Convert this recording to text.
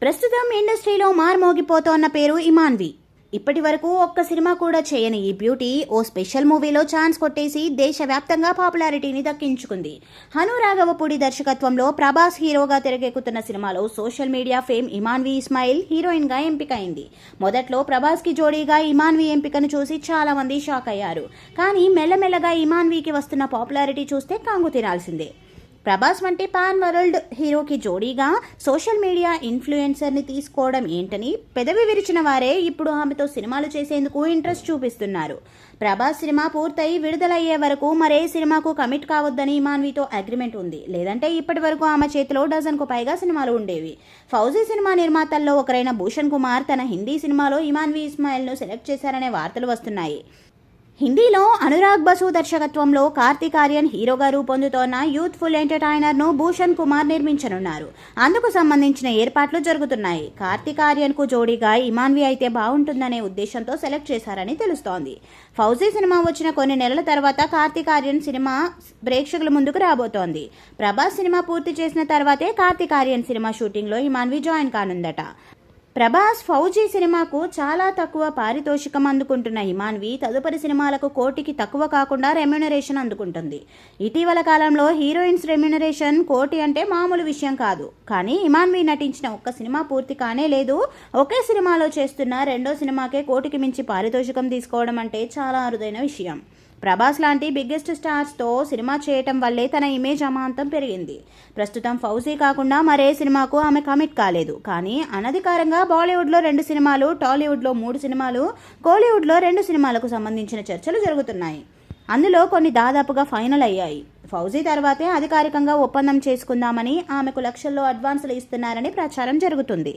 ప్రస్తుతం ఇండస్ట్రీలో మార్మోగిపోతోన్న పేరు ఇమాన్వి. ఇప్పటి వరకు ఒక్క సినిమా కూడా చేయని ఈ బ్యూటీ ఓ స్పెషల్ మూవీలో ఛాన్స్ కొట్టేసి దేశవ్యాప్తంగా పాపులారిటీని దక్కించుకుంది. హను రాఘవపూడి దర్శకత్వంలో ప్రభాస్ హీరోగా తెరకెక్కుతున్న సినిమాలో social media fame Imanvi Ismail heroine గా ఎంపికైంది. మొదట్లో ప్రభాస్ కి జోడీగా ఇమాన్వి ఎంపికను చూసి చాలా మంది షాక్ అయ్యారు. కానీ మెల్లమెల్లగా ఇమాన్వికి వస్తున్న పాపులారిటీ చూస్తే కాంగు తినాల్సిందే. ప్రభాస్ వంటి పాన్ వరల్డ్ హీరోకి జోడీగా సోషల్ మీడియా ఇన్ఫ్లుయెన్సర్ని తీసుకోవడం ఏంటని పెదవి విరిచిన వారే ఇప్పుడు ఆమెతో సినిమాలు చేసేందుకు ఇంట్రెస్ట్ చూపిస్తున్నారు. ప్రభాస్ సినిమా పూర్తయి విడుదలయ్యే వరకు మరే సినిమాకు కమిట్ కావద్దని ఇమాన్వితో అగ్రిమెంట్ ఉంది. లేదంటే ఇప్పటి వరకు ఆమె చేతిలో డజన్కు పైగా సినిమాలు ఉండేవి. ఫౌజీ సినిమా నిర్మాతల్లో ఒకరైన భూషణ్ కుమార్ తన హిందీ సినిమాలో ఇమాన్వి ఇస్మాయిల్ను సెలెక్ట్ చేశారనే వార్తలు వస్తున్నాయి. హిందీలో అనురాగ్ బసు దర్శకత్వంలో కార్తిక్ ఆర్యన్ హీరోగా రూపొందుతోన్న యూత్ఫుల్ ఎంటర్టైనర్ను భూషణ్ కుమార్ నిర్మించనున్నారు. అందుకు సంబంధించిన ఏర్పాట్లు జరుగుతున్నాయి. కార్తిక్ ఆర్యన్కు జోడీగా ఇమాన్వి అయితే బాగుంటుందనే ఉద్దేశంతో సెలెక్ట్ చేశారని తెలుస్తోంది. ఫౌజీ సినిమా వచ్చిన కొన్ని నెలల తర్వాత కార్తిక్ ఆర్యన్ సినిమా ప్రేక్షకుల ముందుకు రాబోతోంది. ప్రభాస్ సినిమా పూర్తి చేసిన తర్వాతే కార్తిక్ ఆర్యన్ సినిమా షూటింగ్లో ఇమాన్వి జాయిన్ కానుందట. ప్రభాస్ ఫౌజీ సినిమాకు చాలా తక్కువ పారితోషికం అందుకుంటున్న ఇమాన్వి తదుపరి సినిమాలకు కోటికి తక్కువ కాకుండా రెమ్యునరేషన్ అందుకుంటుంది. ఇటీవల కాలంలో హీరోయిన్స్ రెమ్యునరేషన్ కోటి అంటే మామూలు విషయం కాదు. కానీ ఇమాన్వి నటించిన ఒక్క సినిమా పూర్తి కానే లేదు. ఒకే సినిమాలో చేస్తున్న రెండో సినిమాకే కోటికి మించి పారితోషికం తీసుకోవడం అంటే చాలా అరుదైన విషయం. ప్రభాస్ లాంటి బిగ్గెస్ట్ స్టార్స్తో సినిమా చేయటం వల్లే తన ఇమేజ్ అమాంతం పెరిగింది. ప్రస్తుతం ఫౌజీ కాకుండా మరే సినిమాకు ఆమె కమిట్ కాలేదు. కానీ అనధికారంగా బాలీవుడ్లో 2 సినిమాలు, టాలీవుడ్లో 3 సినిమాలు, కోలీవుడ్లో 2 సినిమాలకు సంబంధించిన చర్చలు జరుగుతున్నాయి. అందులో కొన్ని దాదాపుగా ఫైనల్ అయ్యాయి. ఫౌజీ తర్వాతే అధికారికంగా ఒప్పందం చేసుకుందామని ఆమెకు లక్షల్లో అడ్వాన్సులు ఇస్తున్నారని ప్రచారం జరుగుతుంది.